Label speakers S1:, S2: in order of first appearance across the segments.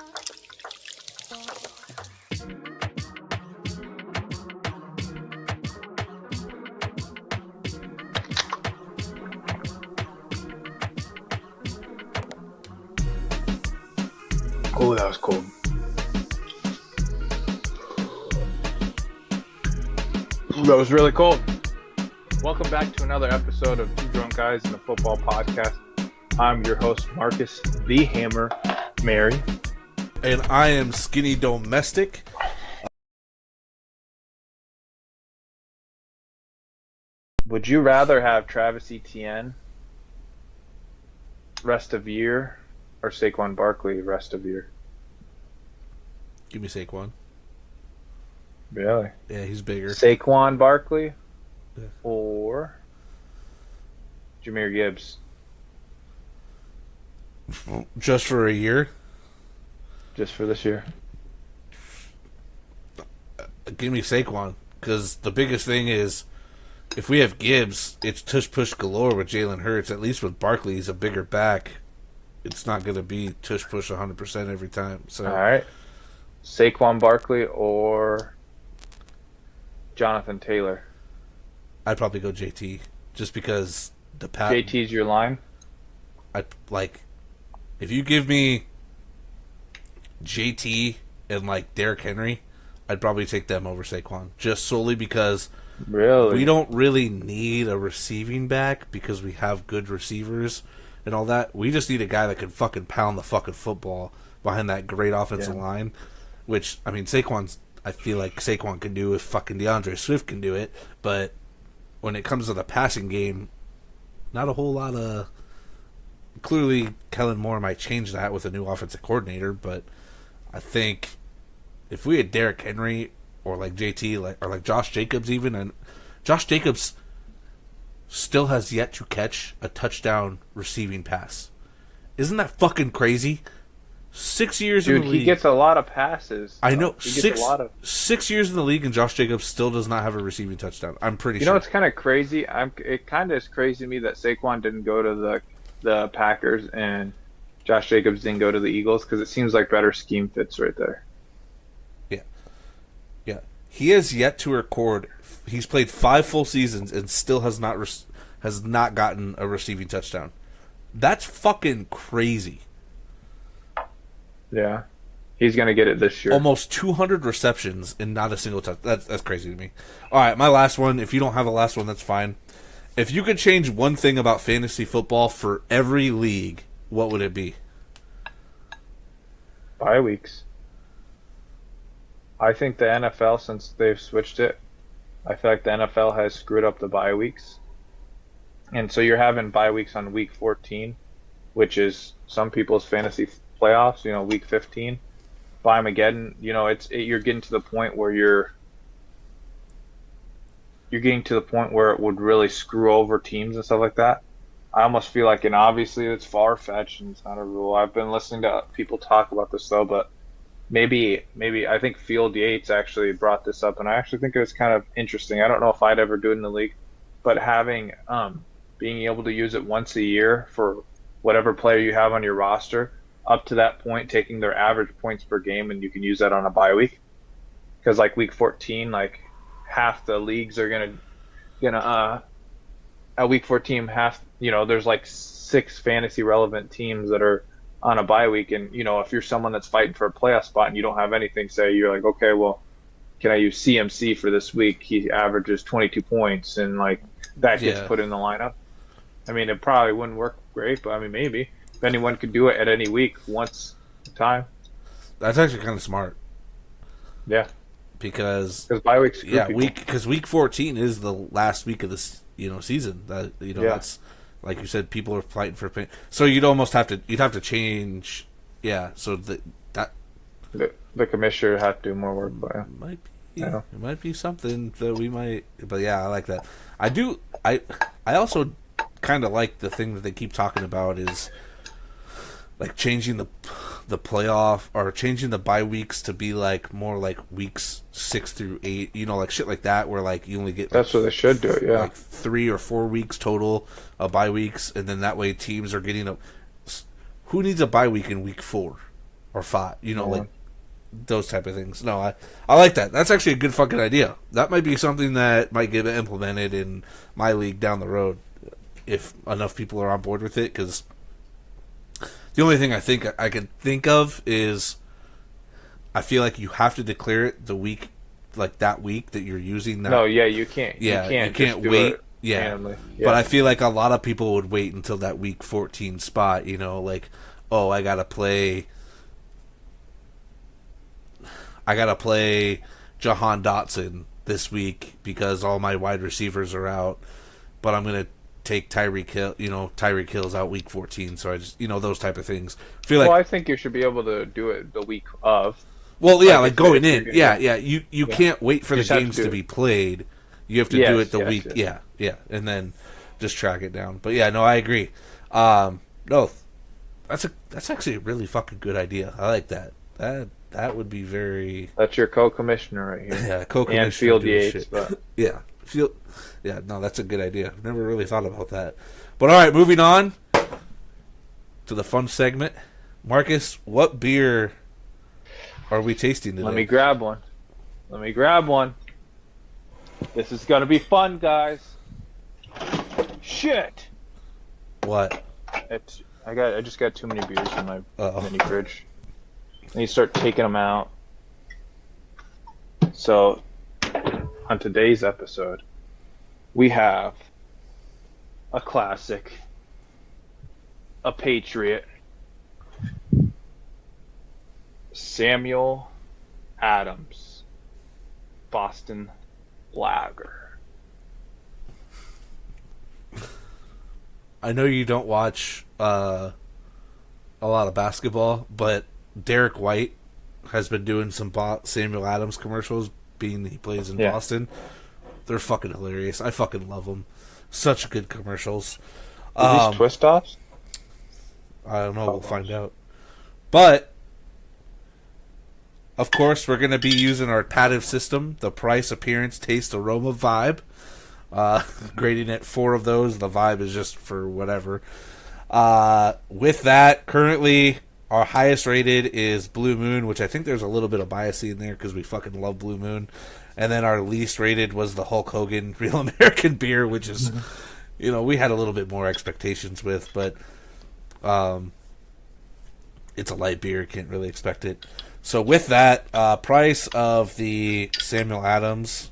S1: Oh, that was cold. That was really cold. Welcome back to another episode of Two Drunk Guys in a Football Podcast. I'm your host, Marcus the Hammer Mary.
S2: And I am Skinny Domestic.
S1: Would you rather have Travis Etienne rest of year or Saquon Barkley rest of year?
S2: Give me Saquon.
S1: Really?
S2: Yeah, he's bigger.
S1: Saquon Barkley
S2: Yeah.
S1: or Jahmyr Gibbs?
S2: Just for a year?
S1: Just for this year.
S2: Give me Saquon. Because the biggest thing is, if we have Gibbs, it's tush-push galore with Jalen Hurts. At least with Barkley, he's a bigger back. It's not going to be tush-push 100% every time. So,
S1: All right. Saquon Barkley or Jonathan Taylor?
S2: I'd probably go JT. Just because the pass.
S1: JT's your line?
S2: If you give me JT and Derrick Henry, I'd probably take them over Saquon. Just solely because
S1: Really?
S2: we don't really need a receiving back because we have good receivers and all that. We just need a guy that can fucking pound the fucking football behind that great offensive line. Which, I mean, I feel like Saquon can do if fucking DeAndre Swift can do it. But when it comes to the passing game, not a whole lot of... Clearly, Kellen Moore might change that with a new offensive coordinator, but I think if we had Derrick Henry or JT or Josh Jacobs even, and Josh Jacobs still has yet to catch a touchdown receiving pass. Isn't that fucking crazy? 6 years in the league.
S1: Dude, he gets a lot of passes.
S2: I know.
S1: He gets a lot of...
S2: 6 years in the league, and Josh Jacobs still does not have a receiving touchdown. I'm pretty sure.
S1: You know what's kind of crazy? It kind of is crazy to me that Saquon didn't go to the Packers and Josh Jacobs didn't go to the Eagles, because it seems like better scheme fits right there.
S2: Yeah. He has yet to record. He's played 5 full seasons and still has not gotten a receiving touchdown. That's fucking crazy.
S1: Yeah. He's going to get it this year.
S2: Almost 200 receptions and not a single touch. That's crazy to me. All right, my last one. If you don't have a last one, that's fine. If you could change one thing about fantasy football for every league, what would it be?
S1: Bye weeks. I think the NFL, since they've switched it, I feel like the NFL has screwed up the bye weeks. And so you're having bye weeks on week 14, which is some people's fantasy playoffs, week 15. Bye-mageddon, you're getting to the point where you're getting to the point where it would really screw over teams and stuff like that. I almost feel like, and obviously it's far-fetched and it's not a rule. I've been listening to people talk about this though, but maybe I think Field Yates actually brought this up, and I actually think it was kind of interesting. I don't know if I'd ever do it in the league, but having being able to use it once a year for whatever player you have on your roster, up to that point, taking their average points per game, and you can use that on a bye week. Because week 14, half the leagues are gonna at week 14 there's 6 fantasy relevant teams that are on a bye week, and if you're someone that's fighting for a playoff spot and you don't have anything, say you're like, okay, well, can I use CMC for this week? He averages 22 points, and that gets put in the lineup. I mean, it probably wouldn't work great, but I mean, maybe if anyone could do it at any week once a time.
S2: That's actually kind of smart.
S1: Yeah.
S2: Because
S1: bye weeks.
S2: Because week 14 is the last week of this season. That that's like you said, people are fighting for pain. So you'd have to change. Yeah. So
S1: the commissioner had to do more work, but
S2: it might be something that we might. But yeah, I like that. I do. I also kind of like the thing that they keep talking about is changing the playoff, or changing the bye weeks to be more weeks 6 through 8, shit like that, where you only get
S1: that's what they should do it. Yeah,
S2: 3 or 4 weeks total of bye weeks, and then that way teams are getting who needs a bye week in week 4? or 5. You know,
S1: Yeah.
S2: like those type of things. No, I like that. That's actually a good fucking idea. That might be something that might get implemented in my league down the road if enough people are on board with it. Because the only thing I think I can think of is I feel like you have to declare it the week, like that week that you're using that.
S1: No, yeah, you can't. You
S2: Yeah, you
S1: can't just
S2: can't
S1: do
S2: wait.
S1: it
S2: Yeah,
S1: randomly.
S2: but
S1: Yeah.
S2: I feel like a lot of people would wait until that week 14 spot. You know, like, oh, I gotta play Jahan Dotson this week because all my wide receivers are out. But I'm gonna take Tyreek Hill. You know, Tyreek Hill's out week 14, so I just those type of things. I feel
S1: Well,
S2: like
S1: I think you should be able to do it the week of.
S2: well, yeah, like
S1: If
S2: going
S1: you're
S2: in,
S1: gonna,
S2: yeah,
S1: yeah,
S2: yeah. You
S1: yeah.
S2: can't wait for
S1: You
S2: the
S1: just have to
S2: games
S1: do
S2: to
S1: it.
S2: be played. You have to do it
S1: Yes,
S2: the
S1: yes,
S2: week,
S1: yes.
S2: yeah, yeah, and then just track it down. But yeah, no, I agree. No, that's actually a really fucking good idea. I like that. That would be very
S1: That's your co-commissioner right here,
S2: yeah,
S1: and
S2: co-commissioner
S1: Field
S2: doing
S1: Yates.
S2: shit.
S1: But
S2: Yeah, feel yeah. No, that's a good idea. I've never really thought about that. But all right, moving on to the fun segment. Marcus, what beer are we tasting
S1: let me
S2: today?
S1: grab one. Let me grab one. This is gonna be fun, guys. Shit.
S2: What?
S1: I just got too many beers in my
S2: Uh-oh.
S1: mini fridge. I need to start taking them out. So, on today's episode, we have a classic, a patriot, Samuel Adams, Boston Lager.
S2: I know you don't watch a lot of basketball, but Derek White has been doing some Samuel Adams commercials, being he plays in
S1: Yeah.
S2: Boston. They're fucking hilarious. I fucking love them. Such good commercials.
S1: Are these
S2: Um,
S1: twist offs?
S2: I don't know. We'll
S1: Oh,
S2: find out. But of course, we're going to be using our passive system: the price, appearance, taste, aroma, vibe. Grading it 4 of those. The vibe is just for whatever. With that, currently our highest rated is Blue Moon, which I think there's a little bit of bias in there because we fucking love Blue Moon. And then our least rated was the Hulk Hogan Real American Beer, which is, we had a little bit more expectations with, but it's a light beer, can't really expect it. So with that, price of the Samuel Adams,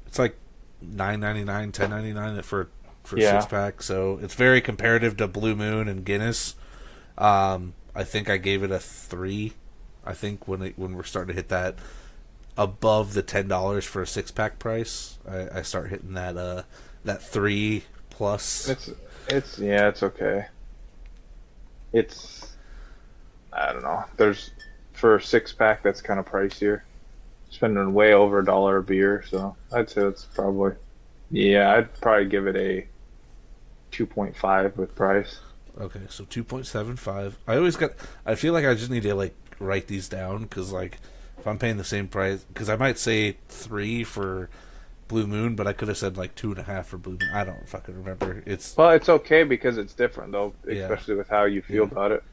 S2: it's like $9.99, $10.99 for
S1: Yeah.
S2: 6-pack. So it's very comparative to Blue Moon and Guinness. I think I gave it a 3. I think when we're starting to hit that above the $10 for a 6-pack price, I start hitting that 3 plus.
S1: It's okay. It's I don't know. There's for a 6-pack that's kind of pricier. Spending way over $1 a beer, so I'd say it's probably I'd probably give it a 2.5 with price.
S2: Okay, so 2.75. I feel like I just need to like write these down because like if I'm paying the same price, because I might say 3 for Blue Moon, but I could have said like 2.5 for Blue Moon. I don't fucking remember.
S1: Well, it's okay because it's different though,
S2: Yeah.
S1: especially with how you feel about it.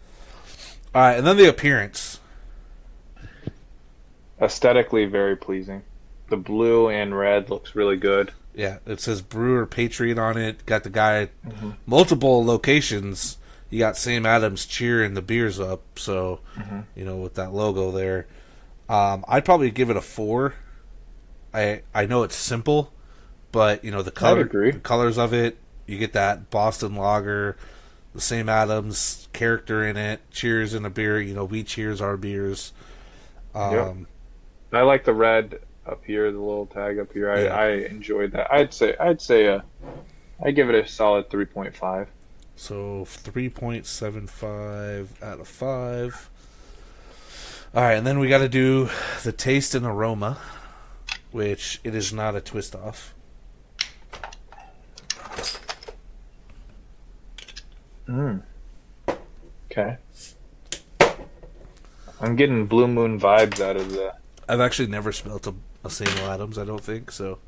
S2: All right, and then the appearance.
S1: Aesthetically very pleasing. The blue and red looks really good.
S2: Yeah, it says Brewer Patriot on it. Got the guy
S1: Mm-hmm.
S2: multiple locations. You got Sam Adams cheering the beers up, so
S1: Mm-hmm.
S2: with that logo there. I'd probably give it a 4. I know it's simple, but the color,
S1: agree.
S2: the colors of it, you get that Boston Lager, the Sam Adams character in it. Cheers in a beer. We cheers our beers.
S1: Yep. I like the red up here, the little tag up here.
S2: Yeah.
S1: I enjoyed that. I'd say I give it a solid 3.5.
S2: So 3.75 out of 5. All right, and then we got to do the taste and aroma, which it is not a twist off.
S1: Okay. I'm getting Blue Moon vibes out of the.
S2: I've actually never smelt a Samuel Adams, I don't think, so.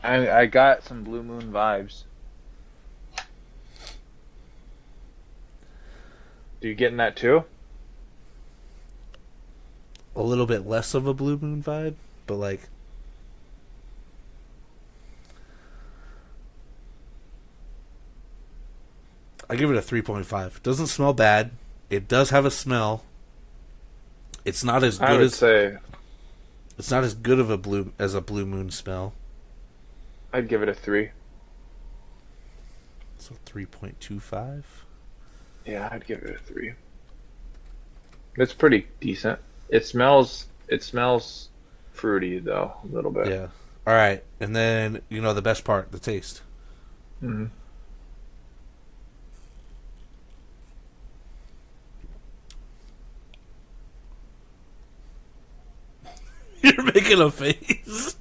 S1: I got some Blue Moon vibes. Do you getting that too?
S2: a little bit less of a Blue Moon vibe, but like I give it a 3.5. It doesn't smell bad. It does have a smell. It's not as
S1: I
S2: good
S1: would
S2: as
S1: say
S2: it's not as good of a Blue Moon smell.
S1: I'd give it a 3.
S2: So 3.25.
S1: Yeah, I'd give it a 3. It's pretty decent. It smells fruity though, a little bit.
S2: Yeah. All right, and then the best part, the taste.
S1: Hmm.
S2: You're making a face.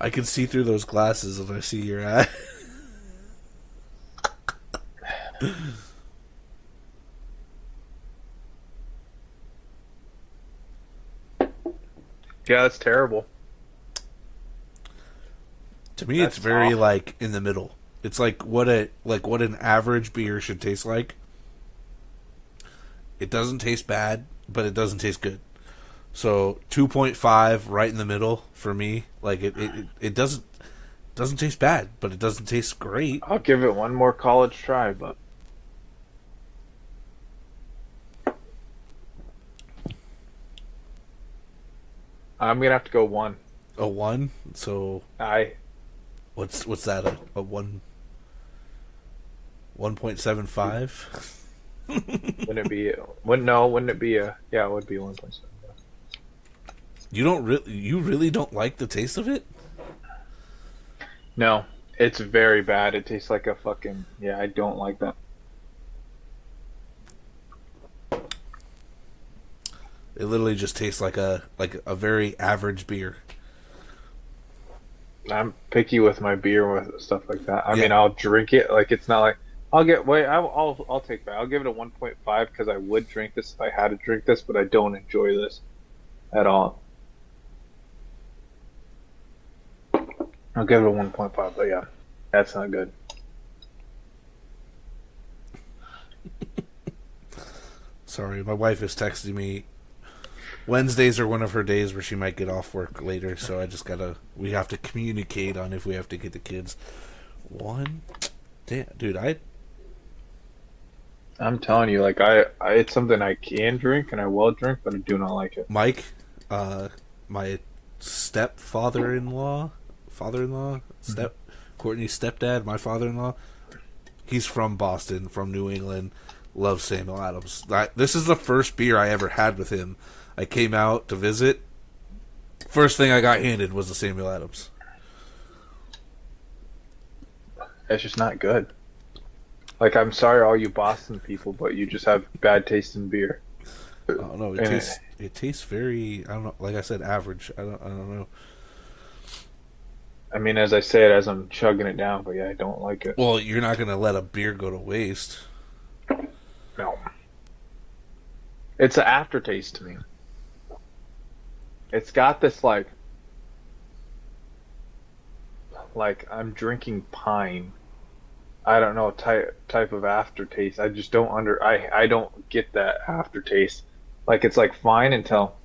S2: I can see through those glasses when I see your eye.
S1: Yeah, that's terrible.
S2: To me, it's
S1: That's
S2: very
S1: awful.
S2: like in the middle. It's like what an average beer should taste like. It doesn't taste bad, but it doesn't taste good. So 2.5, right in the middle for me. Like it doesn't taste bad, but it doesn't taste great.
S1: I'll give it one more college try, but I'm gonna have to go 1.
S2: A 1. So
S1: I
S2: what's that? A 1.75.
S1: wouldn't it be wouldn't no, wouldn't it be a yeah, it would be 1.7.
S2: You really don't like the taste of it?
S1: No, it's very bad. It tastes like a fucking yeah, I don't like that.
S2: It literally just tastes like a very average beer.
S1: I'm picky with my beer with stuff like that. I
S2: Yeah.
S1: mean, I'll drink it. Like it's not like I'll take that. I'll give it a 1.5 because I would drink this if I had to drink this, but I don't enjoy this at all. I'll give it a 1.5, but yeah, that's not good.
S2: Sorry, my wife is texting me. Wednesdays are one of her days where she might get off work later, so we have to communicate on if we have to get the kids. One, damn, dude,
S1: I'm telling you, like it's something I can drink and I will drink, but I do not like it.
S2: Mike, my father-in-law, Courtney's stepdad, my father-in-law, he's from Boston, from New England, loves Samuel Adams. This is the first beer I ever had with him. I came out to visit. First thing I got handed was the Samuel Adams.
S1: It's just not good. Like I'm sorry, all you Boston people, but you just have bad taste in beer.
S2: I don't know.
S1: And
S2: It tastes very. I don't know. Like I said, average. I don't know.
S1: I mean, as I say it, as I'm chugging it down, but yeah, I don't like it.
S2: Well, you're not gonna let a beer go to waste.
S1: No, it's an aftertaste to me. It's got this like I'm drinking pine. I don't know type of aftertaste. I just don't I don't get that aftertaste. Like it's like fine until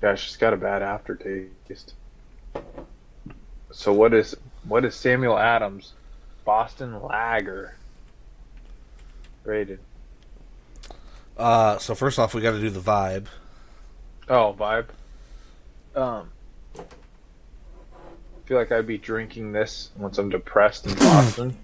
S1: yeah, it's just got a bad aftertaste. So what is Samuel Adams Boston Lager rated?
S2: So first off, we got to do the vibe.
S1: Oh, vibe. Um, I feel like I'd be drinking this once I'm depressed in Boston.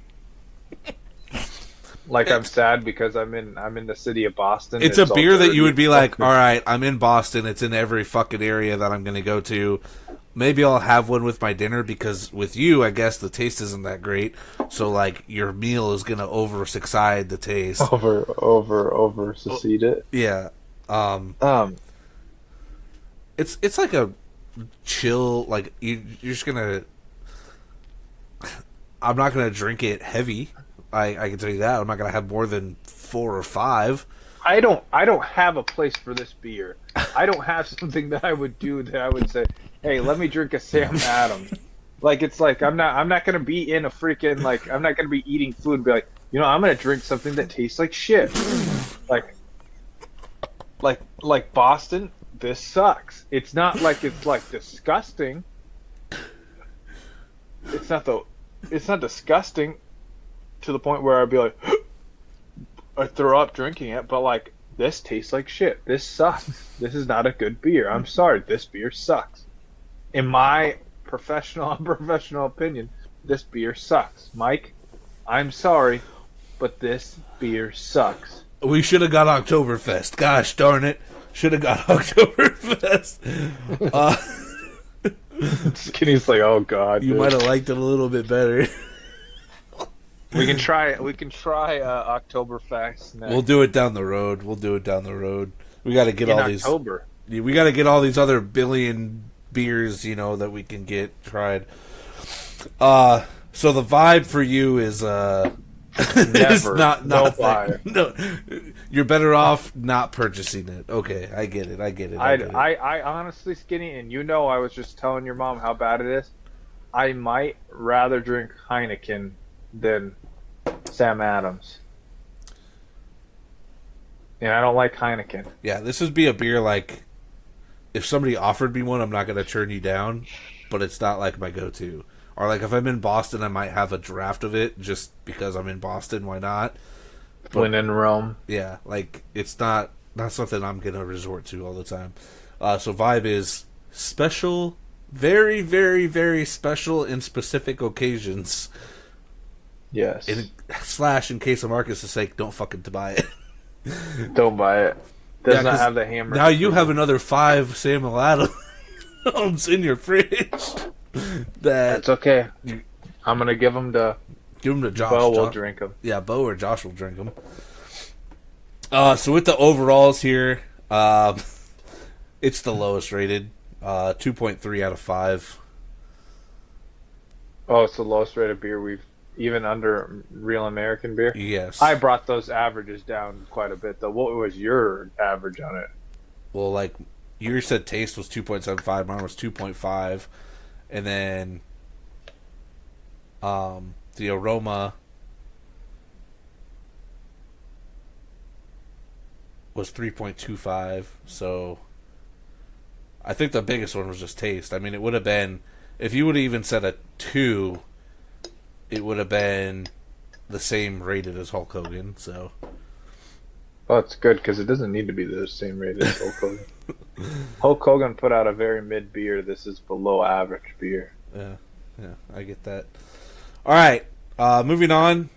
S1: Like I'm sad because I'm in the city of Boston.
S2: It's
S1: And
S2: a
S1: it's all
S2: beer that you
S1: dirty
S2: would
S1: and
S2: be like,
S1: fucking-
S2: all right, I'm in Boston. It's in every fucking area that I'm going to go to. Maybe I'll have one with my dinner because with you, I guess the taste isn't that great. So like your meal is going to over-succeed the taste.
S1: over secede it.
S2: Yeah.
S1: Um,
S2: It's like a chill, like you're just gonna. I'm not gonna drink it heavy. I can tell you that. I'm not gonna have more than 4 or 5.
S1: I don't have a place for this beer. I don't have something that I would do that I would say, hey, let me drink a Sam Adams. Like it's like I'm not gonna be in a freaking like I'm not gonna be eating food and be like, I'm gonna drink something that tastes like shit. Like like Boston, this sucks. It's not like it's like disgusting. It's not the it's not disgusting to the point where I'd be like I throw up drinking it, but like this tastes like shit. This sucks. This is not a good beer. I'm sorry, this beer sucks. In my unprofessional opinion, this beer sucks. Mike, I'm sorry, but this beer sucks.
S2: We should have got Oktoberfest. Gosh darn it. Should have got Oktoberfest.
S1: Skinny's like, oh god.
S2: You might have liked it a little bit better.
S1: We can try Oktoberfest next.
S2: We'll do it down the road. We got to get
S1: in
S2: all
S1: October.
S2: We got to get all these other billion beers, that we can get tried. So the vibe for you is
S1: Never.
S2: not
S1: buy it.
S2: No, you're better off not purchasing it. Okay, I get it.
S1: I honestly, Skinny, and I was just telling your mom how bad it is. I might rather drink Heineken than Sam Adams. And I don't like Heineken.
S2: Yeah, this would be a beer like if somebody offered me one, I'm not going to turn you down, but it's not like my go-to. Or like if I'm in Boston, I might have a draft of it just because I'm in Boston. Why not? But,
S1: when in Rome.
S2: Yeah, like it's not something I'm going to resort to all the time. So vibe is special, very, very, very special in specific occasions.
S1: Yes.
S2: In case of Marcus' sake, don't fucking buy it.
S1: Don't buy it. Does not have the hammer.
S2: Now you have another 5 Samuel Adams in your fridge.
S1: That's okay. I'm gonna give them to
S2: Josh.
S1: Bo will drink them.
S2: Yeah, Bo or Josh will drink them. So with the overalls here, it's the lowest rated, 2.3 out of 5.
S1: Oh, it's the lowest rated beer we've even under Real American beer.
S2: Yes,
S1: I brought those averages down quite a bit though. What was your average on it?
S2: Well, like you said, taste was 2.75. Mine was 2.5. And then the aroma was 3.25. So I think the biggest one was just taste. I mean, it would have been, if you would have even said a 2, it would have been the same rated as Hulk Hogan. So,
S1: well, it's good because it doesn't need to be the same rated as Hulk Hogan. Hulk Hogan put out a very mid beer. This is below average beer.
S2: Yeah, I get that. All right, moving on.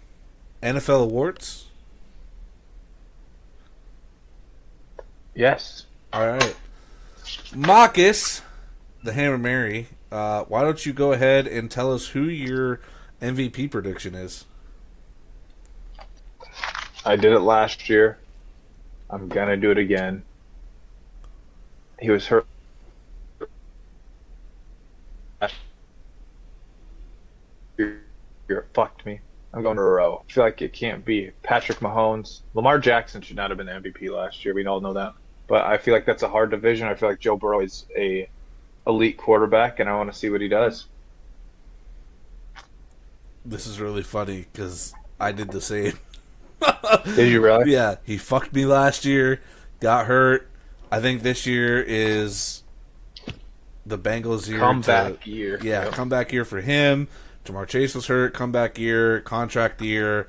S2: NFL awards.
S1: Yes.
S2: All right, Marcus, the Hammer Mary. Why don't you go ahead and tell us who your MVP prediction is?
S1: I did it last year. I'm gonna do it again. He was hurt. You're fucked me. I'm going to a row. I feel like it can't be. Patrick Mahomes. Lamar Jackson should not have been MVP last year. We all know that. But I feel like that's a hard division. I feel like Joe Burrow is a elite quarterback, and I want to see what he does.
S2: This is really funny because I did the same.
S1: Did you really?
S2: Yeah, he fucked me last year, got hurt. I think this year is the Bengals' year.
S1: Comeback year.
S2: Yeah,
S1: yep.
S2: Comeback year for him. Jamar Chase was hurt. Comeback year, contract year.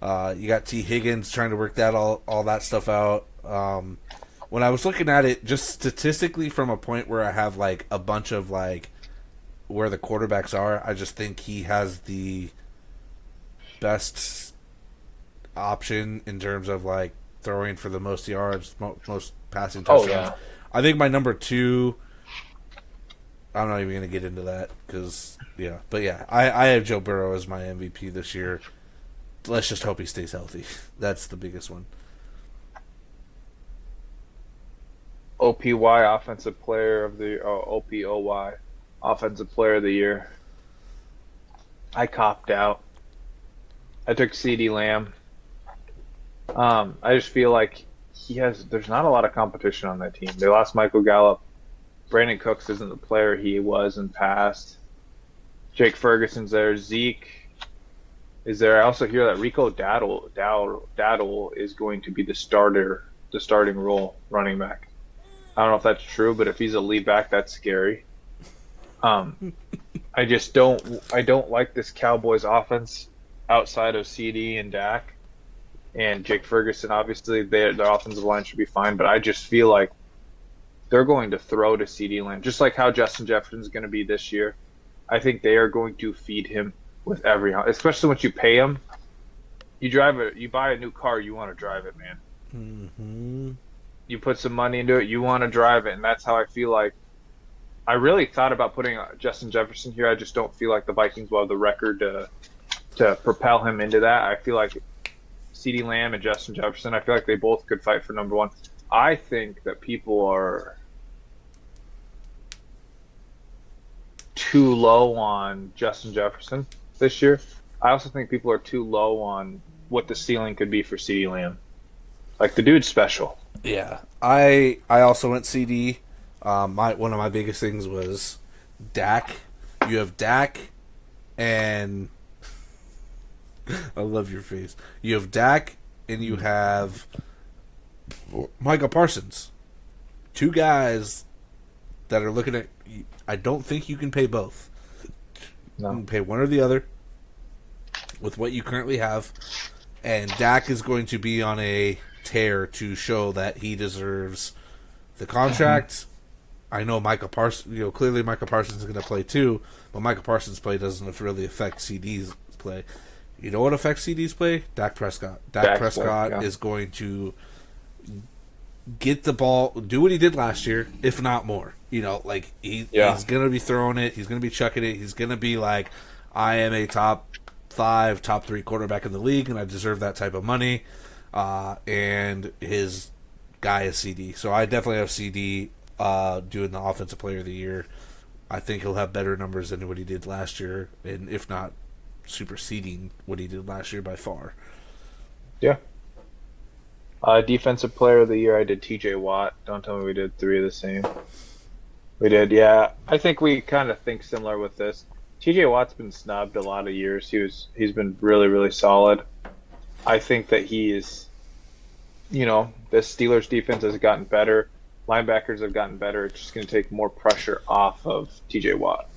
S2: You got T. Higgins trying to work that all that stuff out. When I was looking at it, just statistically from a point where I have like a bunch of like where the quarterbacks are, I just think he has the best option in terms of like throwing for the most yards, most passing touchdowns.
S1: Oh, yeah.
S2: I think my number 2. I'm not even going to get into that because but I have Joe Burrow as my MVP this year. Let's just hope he stays healthy. That's the biggest one.
S1: OPY offensive player of the OPOY offensive player of the year. I copped out. I took CeeDee Lamb. I just feel like there's not a lot of competition on that team. They lost Michael Gallup. Brandon Cooks isn't the player he was in past. Jake Ferguson's there. Zeke is there. I also hear that Rico Daddle is going to be the starting role running back. I don't know if that's true, but if he's a lead back, that's scary. Um, I don't like this Cowboys offense outside of CD and Dak and Jake Ferguson. Obviously, their offensive line should be fine, but I just feel like they're going to throw to CD Lamb, just like how Justin Jefferson's going to be this year. I think they are going to feed him with especially once you pay him. You buy a new car, you want to drive it, man.
S2: Mm-hmm.
S1: You put some money into it, you want to drive it, and that's how I feel like. I really thought about putting Justin Jefferson here. I just don't feel like the Vikings will have the record to propel him into that. I feel like CeeDee Lamb and Justin Jefferson, I feel like they both could fight for number one. I think that people are too low on Justin Jefferson this year. I also think people are too low on what the ceiling could be for CeeDee Lamb. Like, the dude's special.
S2: Yeah, I also went CD. One of my biggest things was Dak. You have Dak, and I love your face. You have Dak, and you have Micah Parsons. Two guys that are looking at. I don't think you can pay both.
S1: No.
S2: You can pay one or the other with what you currently have, and Dak is going to be on a tear to show that he deserves the contract. I know Micah Parsons. Clearly Micah Parsons is going to play too, but Micah Parsons' play doesn't really affect CD's play. You know what affects CD's play? Dak Prescott. Dak Prescott is going to get the ball, do what he did last year, if not more. He's going to be throwing it. He's going to be chucking it. He's going to be like, I am a top 5, top 3 quarterback in the league, and I deserve that type of money. And his guy is CD. So I definitely have CD doing the Offensive Player of the Year. I think he'll have better numbers than what he did last year, and if not superseding what he did last year by far.
S1: Yeah. Defensive Player of the Year, I did TJ Watt. Don't tell me we did 3 of the same. We did, yeah. I think we kind of think similar with this. TJ Watt's been snubbed a lot of years. He's been really, really solid. I think that he is, the Steelers defense has gotten better. Linebackers have gotten better. It's just going to take more pressure off of TJ Watt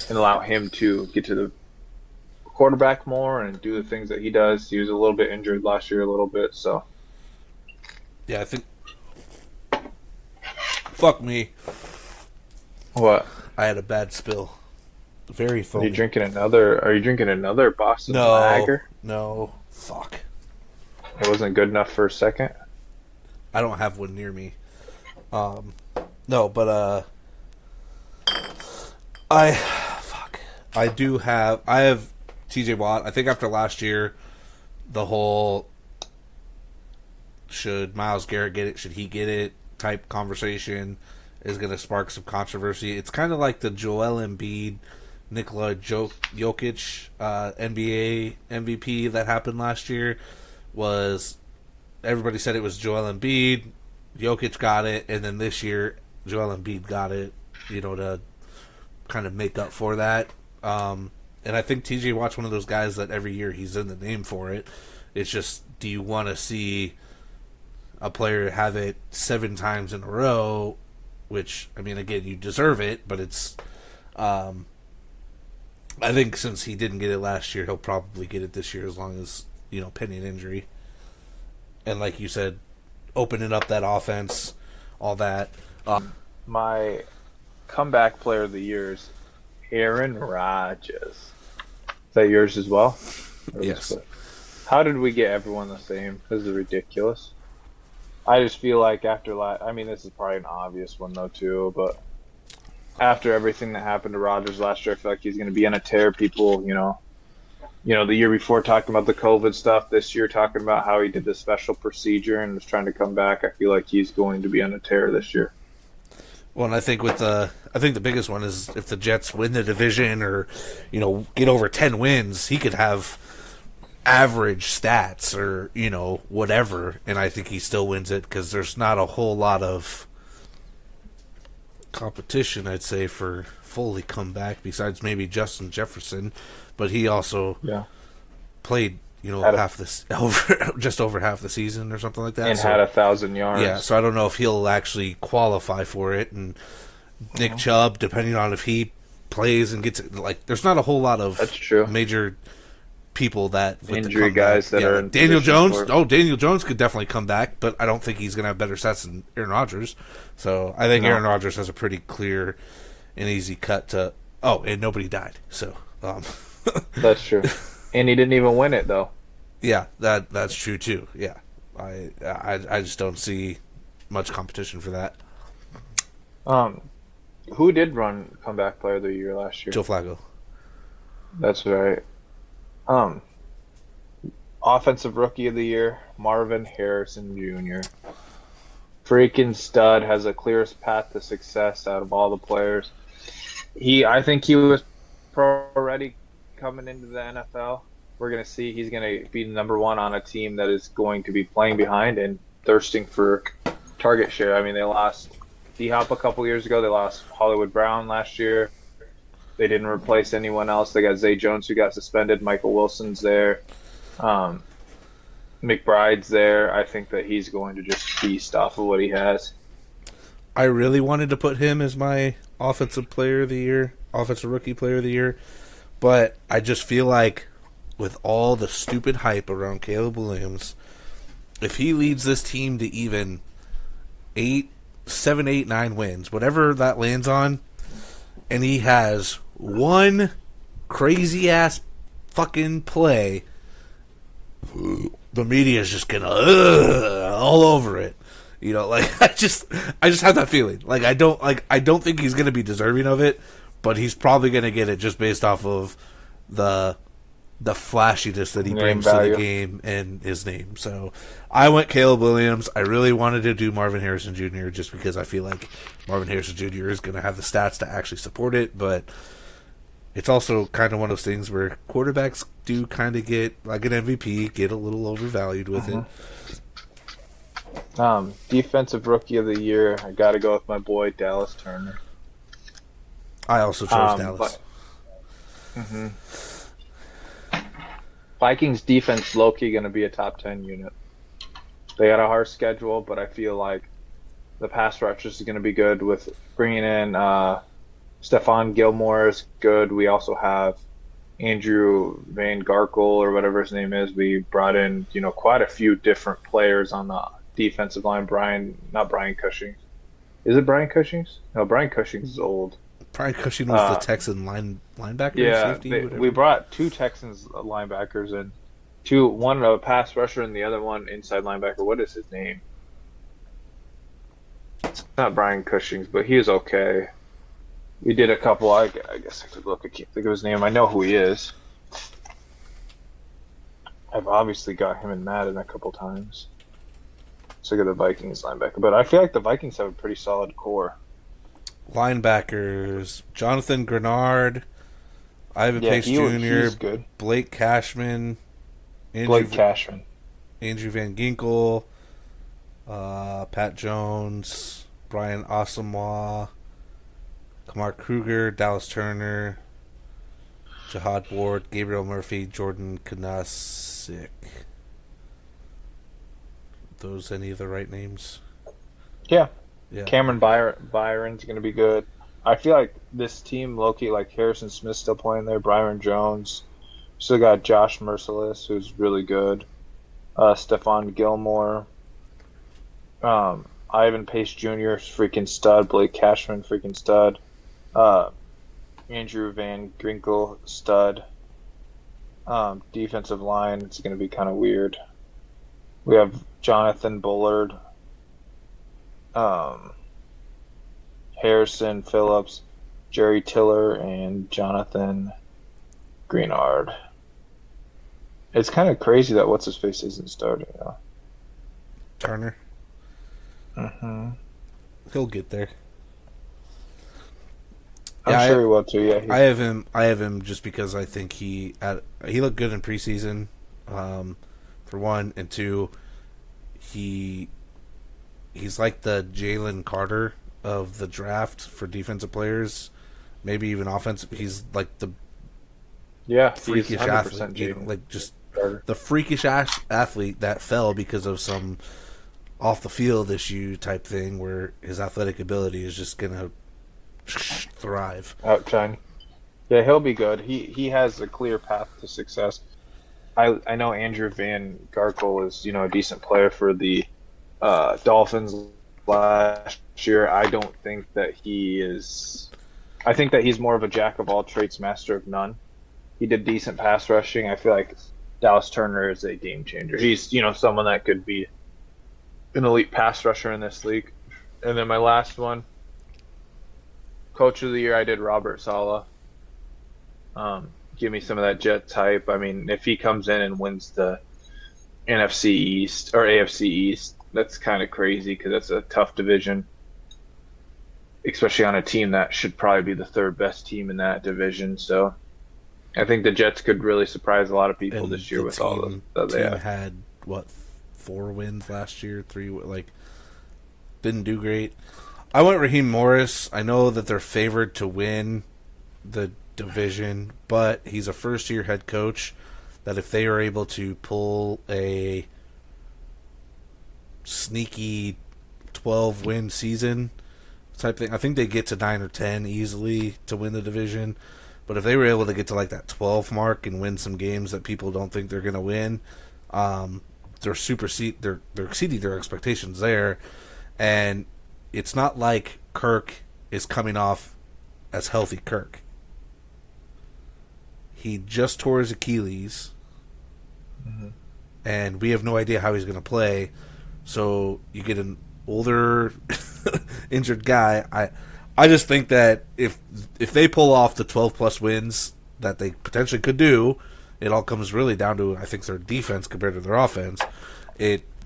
S1: and allow him to get to the quarterback more and do the things that he does. He was a little bit injured last year, a little bit, so.
S2: Yeah, I think. Fuck me.
S1: What?
S2: I had a bad spill. Very foamy.
S1: Are you drinking another Boston Lager?
S2: No. Fuck.
S1: It wasn't good enough for a second?
S2: I don't have one near me. No, but I have TJ Watt. I think after last year, the whole should Myles Garrett get it, should he get it type conversation is going to spark some controversy. It's kind of like the Joel Embiid, Nikola Jokic NBA MVP that happened last year. Was everybody said it was Joel Embiid, Jokic got it, and then this year Joel Embiid got it, to kind of make up for that. And I think TJ Watt's one of those guys that every year he's in the name for it. It's just, do you want to see a player have it 7 times in a row? Which, I mean, again, you deserve it, but it's. I think since he didn't get it last year, he'll probably get it this year as long as, pending injury. And like you said, opening up that offense, all that.
S1: My comeback player of the year is Aaron Rodgers. Is that yours as well?
S2: Yes.
S1: How did we get everyone the same? This is ridiculous. I just feel like this is probably an obvious one though too, but after everything that happened to Rodgers last year, I feel like he's going to be on a tear. People, the year before talking about the COVID stuff, this year talking about how he did this special procedure and was trying to come back. I feel like he's going to be on a tear this year.
S2: Well, and I think the biggest one is if the Jets win the division or, get over 10 wins, he could have average stats or, whatever, and I think he still wins it because there's not a whole lot of competition, I'd say, for fully come back besides maybe Justin Jefferson, but he also played, half this just over half the season or something like that,
S1: and had 1,000 yards.
S2: Yeah, so I don't know if he'll actually qualify for it. And Nick Chubb, depending on if he plays and gets there's not a whole lot of major people that with
S1: injury guys that are in
S2: Daniel Jones. Daniel Jones could definitely come back, but I don't think he's going to have better stats than Aaron Rodgers. So I think Aaron Rodgers has a pretty clear and easy cut to. Oh, and nobody died. So
S1: that's true, and he didn't even win it though.
S2: Yeah, that's true too. Yeah, I just don't see much competition for that.
S1: Who did run comeback player of the year last year?
S2: Joe Flacco.
S1: That's right. Offensive rookie of the year, Marvin Harrison Jr. Freaking stud, has the clearest path to success out of all the players. I think he was pro ready coming into the NFL. We're going to see he's going to be number one on a team that is going to be playing behind and thirsting for target share. I mean, they lost D-Hop a couple years ago. They lost Hollywood Brown last year. They didn't replace anyone else. They got Zay Jones, who got suspended. Michael Wilson's there. McBride's there. I think that he's going to just feast off of what he has.
S2: I really wanted to put him as my offensive player of the year, offensive rookie player of the year, but I just feel like with all the stupid hype around Caleb Williams, if he leads this team to even 7, 8, 9 wins, whatever that lands on, and he has one crazy ass fucking play, the media is just gonna all over it. I just have that feeling. I don't think he's gonna be deserving of it, but he's probably gonna get it just based off of the flashiness that he brings to the game and his name. So I went Caleb Williams. I really wanted to do Marvin Harrison Jr. just because I feel like Marvin Harrison Jr. is going to have the stats to actually support it, but it's also kind of one of those things where quarterbacks do kind of get, like an MVP, get a little overvalued with it.
S1: Defensive rookie of the year, I got to go with my boy Dallas Turner.
S2: I also chose Dallas.
S1: Vikings defense low-key going to be a top 10 unit. They got a hard schedule, but I feel like the pass rush is going to be good with bringing in Stephon Gilmore is good. We also have Andrew Van Garkel or whatever his name is. We brought in, quite a few different players on the defensive line. Not Brian Cushing. Is it Brian Cushing's? No, Brian Cushing's is old.
S2: Brian Cushing was the Texan linebacker.
S1: Yeah,
S2: safety,
S1: we brought 2 Texans linebackers and one a pass rusher and the other one inside linebacker. What is his name? It's not Brian Cushing's, but he is okay. We did a couple. I guess I could look. I can't think of his name. I know who he is. I've obviously got him in Madden a couple times. Let's look at the Vikings linebacker. But I feel like the Vikings have a pretty solid core.
S2: Linebackers: Jonathan Grenard, Ivan Pace Jr., Blake Cashman, Andrew Van Ginkel, Pat Jones, Brian Asamoah, Kamar Kruger, Dallas Turner, Jihad Ward, Gabriel Murphy, Jordan Kanasic. Those any of the right names?
S1: Yeah. Cameron Byron's going to be good. I feel like this team, low-key, like Harrison Smith's still playing there, Byron Jones. Still got Josh Merciless, who's really good. Stephon Gilmore. Ivan Pace Jr., freaking stud. Blake Cashman, freaking stud. Andrew Van Ginkel, stud. Defensive line, it's going to be kind of weird. We have Jonathan Bullard. Harrison Phillips, Jerry Tiller, and Jonathan Greenard. It's kind of crazy that what's-his-face isn't starting.
S2: Turner. He'll get there.
S1: I'm sure he will too. Yeah,
S2: I have him just because I think he looked good in preseason. for one, and two, he he's like the Jalen Carter of the draft for defensive players, maybe even offensive. He's like the
S1: Yeah, he's
S2: freakish
S1: 100%
S2: athlete,
S1: Jaden
S2: like just
S1: Carter.
S2: the freakish athlete that fell because of some off the field issue type thing where his athletic ability is just gonna thrive.
S1: Outshine. Yeah, he'll be good. He has a clear path to success. I know Andrew Van Ginkel is a decent player for the Dolphins last year. I don't think that he is. I think that he's more of a jack of all trades, master of none. He did decent pass rushing. I feel like Dallas Turner is a game changer. He's someone that could be an elite pass rusher in this league. And then my last one, coach of the year, I did Robert Saleh. Give me some of that Jet type. I mean, if he comes in and wins the NFC East or AFC East, that's kind of crazy because that's a tough division, especially on a team that should probably be the third best team in that division. So I think the Jets could really surprise a lot of people
S2: And
S1: this year
S2: the
S1: with all that they
S2: team
S1: have.
S2: had what 4 wins last year, 3 like didn't do great. I went Raheem Morris. I know that they're favored to win the division, but he's a first-year head coach. That if they are able to pull a sneaky 12-win season type thing, I think they get to 9 or 10 easily to win the division. But if they were able to get to like that 12 mark and win some games that people don't think they're going to win, they're exceeding their expectations there. And it's not like Kirk is coming off as healthy Kirk. He just tore his Achilles, and we have no idea how he's going to play. So you get an older, injured guy. I just think that if they pull off the 12-plus wins that they potentially could do, it all comes really down to, I think, their defense compared to their offense.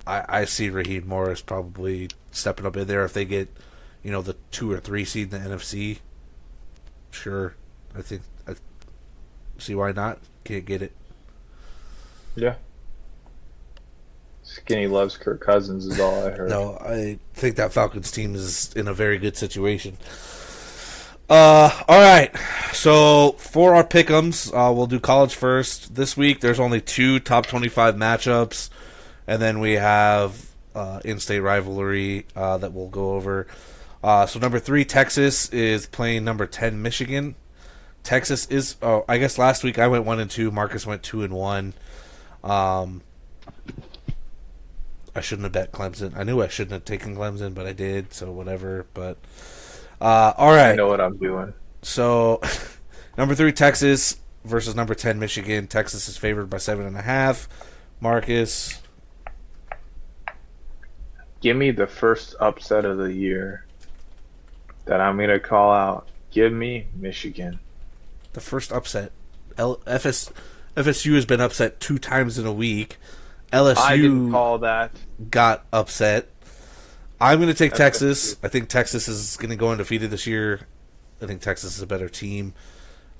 S2: I see Raheem Morris probably stepping up in there if they get, the 2 or 3 seed in the NFC. Sure, I see why not. Can't get it.
S1: Yeah. Skinny loves Kirk Cousins is all I heard.
S2: No, I think that Falcons team is in a very good situation. All right. So for our pick'ems, we'll do college first. This week, there's only 2 top 25 matchups, and then we have in-state rivalry that we'll go over. So number 3, Texas is playing number 10, Michigan. Texas is. Oh, I guess last week I went 1-2. Marcus went 2-1. I shouldn't have bet Clemson. I knew I shouldn't have taken Clemson, but I did. So whatever. But all right.
S1: I know what I'm doing.
S2: So number 3, Texas versus number 10, Michigan. Texas is favored by 7.5. Marcus,
S1: Give me the first upset of the year that I'm gonna call out. Give me Michigan.
S2: the first upset. FSU has been upset 2 times in a week. LSU
S1: I didn't call that.
S2: got upset. I'm going to take
S1: FSU.
S2: Texas. I think Texas is going to go undefeated this year. I think Texas is a better team.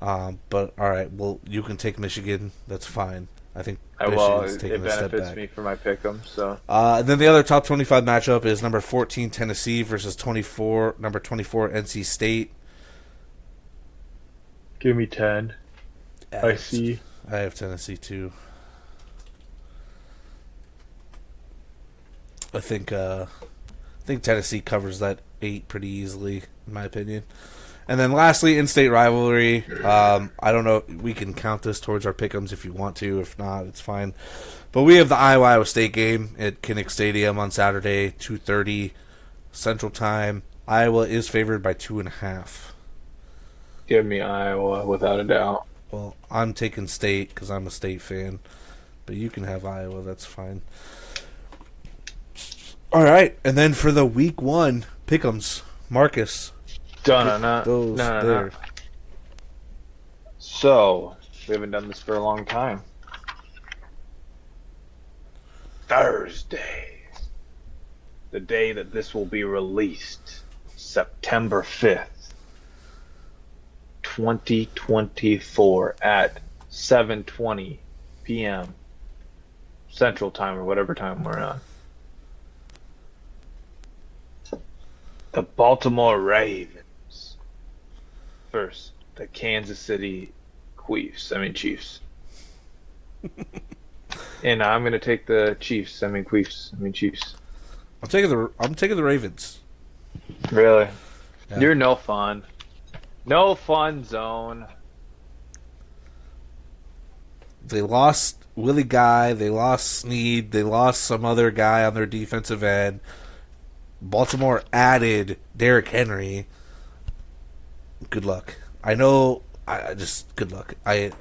S2: But all right, well, you can take Michigan. That's fine. I think Michigan's taking
S1: it
S2: a step
S1: benefits
S2: back.
S1: me for my pick'em. So
S2: And then the other top 25 matchup is number 14 Tennessee versus number 24 NC State.
S1: give me 10. I see.
S2: I have Tennessee too. I think Tennessee covers that 8 pretty easily, in my opinion. And then lastly, in-state rivalry. I don't know. We can count this towards our pick'ems if you want to. If not, it's fine. But we have the Iowa State game at Kinnick Stadium on Saturday, 2:30 Central Time. Iowa is favored by 2.5.
S1: Give me Iowa without a doubt.
S2: Well, I'm taking State because I'm a State fan. But you can have Iowa. That's fine. All right. And then for the Week 1 pick'ems, Marcus. Those there.
S1: So, we haven't done this for a long time. Thursday. The day that this will be released. September 5th. 2024 at 7:20 p.m. Central Time or whatever time we're on. The Baltimore Ravens versus the Kansas City Chiefs. And I'm gonna take the Chiefs. Chiefs.
S2: I'm taking the Ravens.
S1: Really?
S2: Yeah.
S1: You're no fun. No fun zone.
S2: They lost Willie Guy, they lost Snead, they lost some other guy on their defensive end. Baltimore added Derrick Henry. Good luck. I know. I just good luck.
S1: Have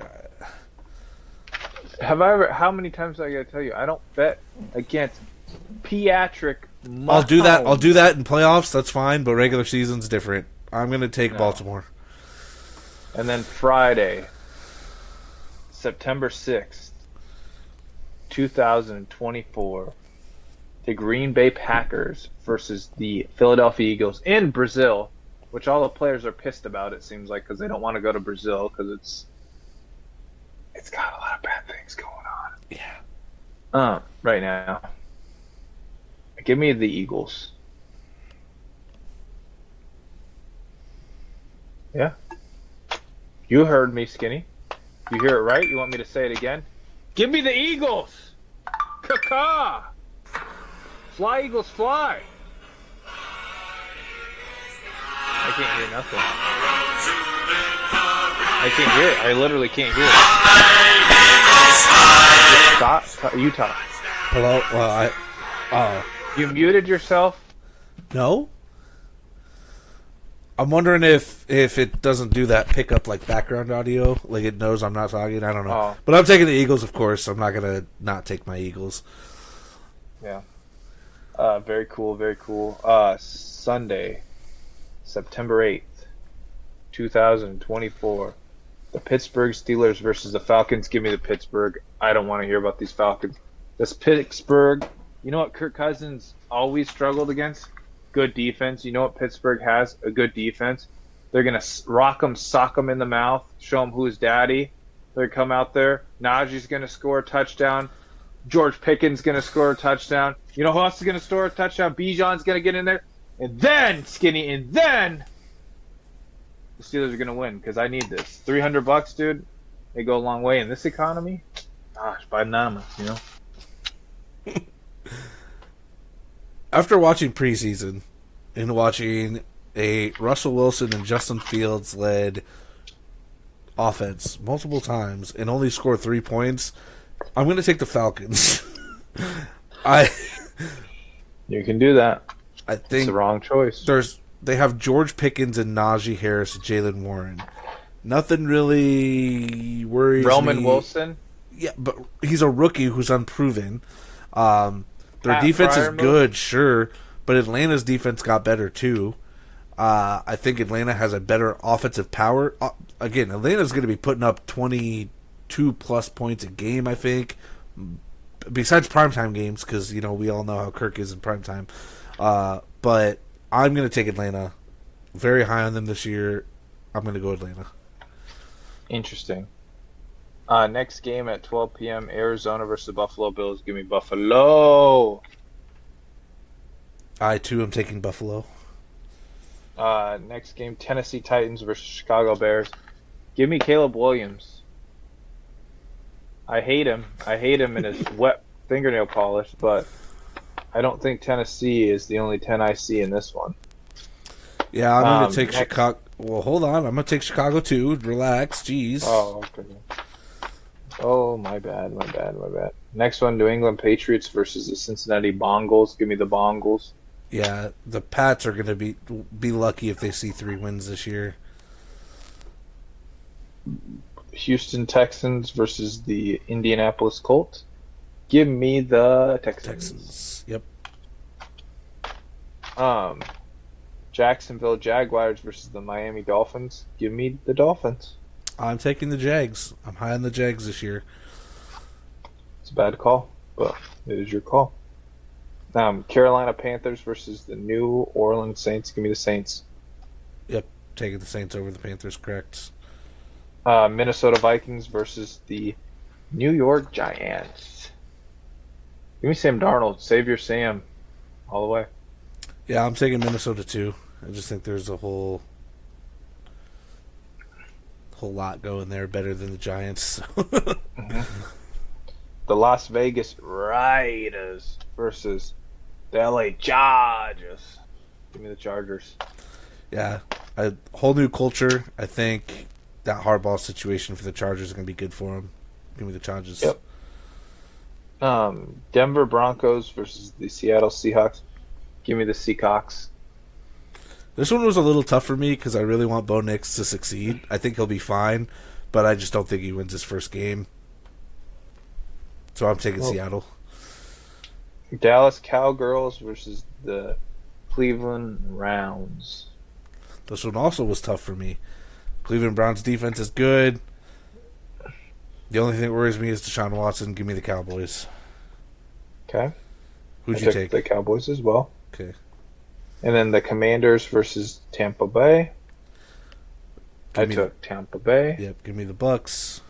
S1: I ever? How many times do I gotta tell you? I don't bet against pediatric.
S2: I'll do that. I'll do that in playoffs. That's fine, but regular season's different. I'm gonna take Baltimore.
S1: And then Friday, September 6th, 2024, the Green Bay Packers versus the Philadelphia Eagles in Brazil, which all the players are pissed about, it seems like, because they don't want to go to Brazil because it's got a lot of bad things going on.
S2: Yeah.
S1: Right now. Give me the Eagles. Yeah. You heard me, Skinny. You hear it right? You want me to say it again? Give me the Eagles! Caw-caw! Fly, Eagles, fly! I can't hear nothing. I can't hear it. I literally can't hear it. Stop. You talk.
S2: Hello? Well,
S1: You muted yourself?
S2: No? I'm wondering if it doesn't do that pickup like background audio, like it knows I'm not talking. I don't know.
S1: Oh.
S2: But I'm taking the Eagles, of course. I'm not going to not take my Eagles.
S1: Yeah. Very cool, very cool. Sunday, September 8th, 2024. The Pittsburgh Steelers versus the Falcons. Give me the Pittsburgh. I don't want to hear about these Falcons. This Pittsburgh, you know what Kirk Cousins always struggled against? Good defense. You know what Pittsburgh has? A good defense. They're going to rock them, sock them in the mouth, show them who's daddy. They come out there. Najee's going to score a touchdown. George Pickens going to score a touchdown. You know who else is going to score a touchdown? Bijan's going to get in there. And then, Skinny, and then the Steelers are going to win because I need this. $300, dude. They go a long way in this economy. Gosh, by namas, you know.
S2: After watching preseason and watching a Russell Wilson and Justin Fields led offense multiple times and only score 3 points, I'm going to take the Falcons.
S1: You can do that.
S2: I think
S1: it's the wrong choice.
S2: They have George Pickens and Najee Harris and Jalen Warren. Nothing really worries me.
S1: Roman Wilson?
S2: Yeah, but he's a rookie who's unproven. Their defense is
S1: Fryer
S2: good, sure, but Atlanta's defense got better too. I think Atlanta has a better offensive power. Again, Atlanta's going to be putting up 22-plus points a game, I think, besides primetime games, because we all know how Kirk is in primetime. But I'm going to take Atlanta. Very high on them this year. I'm going to go Atlanta.
S1: Interesting. Next game at 12 p.m. Arizona versus the Buffalo Bills. Give me Buffalo.
S2: I too am taking Buffalo.
S1: Next game, Tennessee Titans versus Chicago Bears. Give me Caleb Williams. I hate him. I hate him in his wet fingernail polish, but I don't think Tennessee is the only 10 I see in this one.
S2: Yeah, I'm going to take Chicago. Well, hold on. I'm going to take Chicago too. Relax. Jeez.
S1: Oh, okay. Oh, my bad. Next one, New England Patriots versus the Cincinnati Bengals. Give me the Bengals.
S2: Yeah, the Pats are going to be lucky if they see 3 wins this year.
S1: Houston Texans versus the Indianapolis Colts. Give me the Texans.
S2: Yep.
S1: Jacksonville Jaguars versus the Miami Dolphins. Give me the Dolphins.
S2: I'm taking the Jags. I'm high on the Jags this year.
S1: It's a bad call, but it is your call. Carolina Panthers versus the New Orleans Saints. Give me the Saints.
S2: Yep, taking the Saints over the Panthers, correct.
S1: Minnesota Vikings versus the New York Giants. Give me Sam Darnold. Save your Sam all the way.
S2: Yeah, I'm taking Minnesota too. I just think there's a whole lot going there better than the Giants.
S1: Mm-hmm. The Las Vegas Raiders versus the LA Chargers. Give me the Chargers.
S2: Yeah, a whole new culture. I think that hardball situation for the Chargers is going to be good for them. Give me the Chargers.
S1: Yep. Denver Broncos versus the Seattle Seahawks. Give me the Seahawks.
S2: This one was a little tough for me because I really want Bo Nix to succeed. I think he'll be fine, but I just don't think he wins his first game. So I'm taking Seattle.
S1: Dallas Cowgirls versus the Cleveland Browns.
S2: This one also was tough for me. Cleveland Browns defense is good. The only thing that worries me is Deshaun Watson. Give me the Cowboys.
S1: Okay.
S2: Who'd you take?
S1: The Cowboys as well.
S2: Okay.
S1: And then the Commanders versus Tampa Bay. I took Tampa Bay.
S2: Yep, give me the Bucks.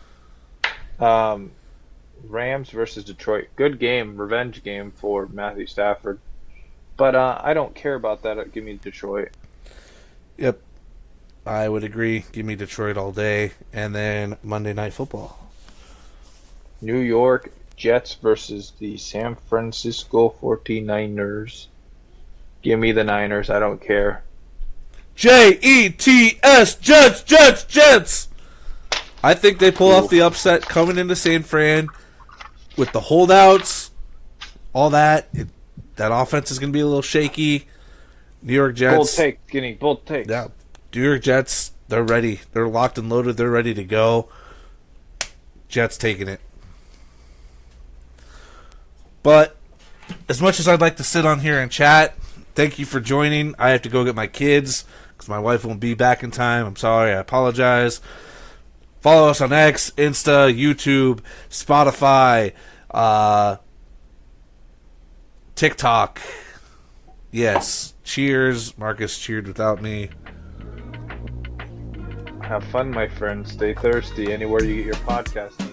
S1: Rams versus Detroit. Good game, revenge game for Matthew Stafford. But I don't care about that. Give me Detroit.
S2: Yep, I would agree. Give me Detroit all day. And then Monday Night Football.
S1: New York Jets versus the San Francisco 49ers. Give me the Niners. I don't care.
S2: Jets, Jets. I think they pull off the upset coming into San Fran with the holdouts, all that. That offense is going to be a little shaky. New York Jets.
S1: Bold take, Skinny. Bold take.
S2: Yeah. New York Jets, they're ready. They're locked and loaded. They're ready to go. Jets taking it. But as much as I'd like to sit on here and chat, thank you for joining. I have to go get my kids because my wife won't be back in time. I'm sorry. I apologize. Follow us on X, Insta, YouTube, Spotify, TikTok. Yes. Cheers. Marcus cheered without me.
S1: Have fun, my friends. Stay thirsty anywhere you get your podcast.